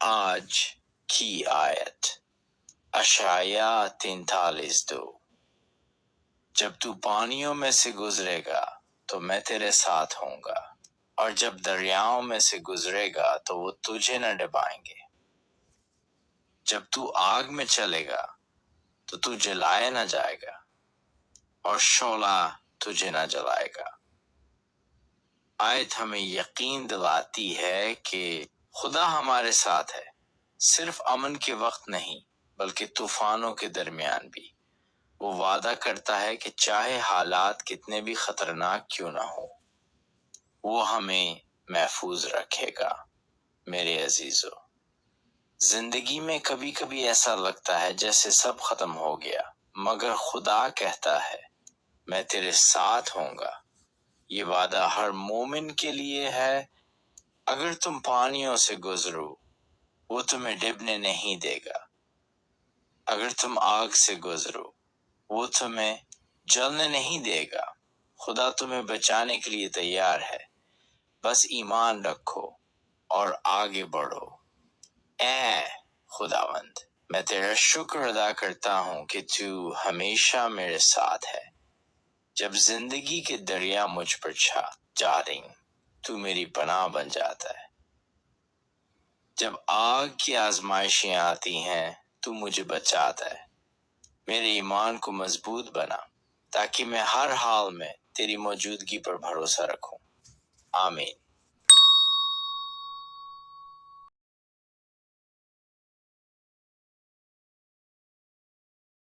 آج کی آیت اشعیاء 43:2 جب تو پانیوں میں سے گزرے گا تو میں تیرے ساتھ ہوں گا، اور جب دریاؤں میں سے گزرے گا تو وہ تجھے نہ ڈبائیں گے۔ جب تو آگ میں چلے گا تو تو جلائے نہ جائے گا، اور شعلہ تجھے نہ جلائے گا۔ آیت ہمیں یقین دلاتی ہے کہ خدا ہمارے ساتھ ہے، صرف امن کے وقت نہیں بلکہ طوفانوں کے درمیان بھی۔ وہ وعدہ کرتا ہے کہ چاہے حالات کتنے بھی خطرناک کیوں نہ ہوں، وہ ہمیں محفوظ رکھے گا۔ میرے عزیزو، زندگی میں کبھی کبھی ایسا لگتا ہے جیسے سب ختم ہو گیا، مگر خدا کہتا ہے میں تیرے ساتھ ہوں گا۔ یہ وعدہ ہر مومن کے لیے ہے۔ اگر تم پانیوں سے گزرو وہ تمہیں ڈبنے نہیں دے گا، اگر تم آگ سے گزرو وہ تمہیں جلنے نہیں دے گا۔ خدا تمہیں بچانے کے لیے تیار ہے، بس ایمان رکھو اور آگے بڑھو۔ اے خداوند، میں تیرا شکر ادا کرتا ہوں کہ تو ہمیشہ میرے ساتھ ہے۔ جب زندگی کے دریا مجھ پر جاریں تو میری پناہ بن جاتا ہے۔ جب آگ کی آزمائشیں آتی ہیں تو مجھے بچاتا ہے۔ میرے ایمان کو مضبوط بنا تاکہ میں ہر حال میں تیری موجودگی پر بھروسہ رکھوں۔ آمین۔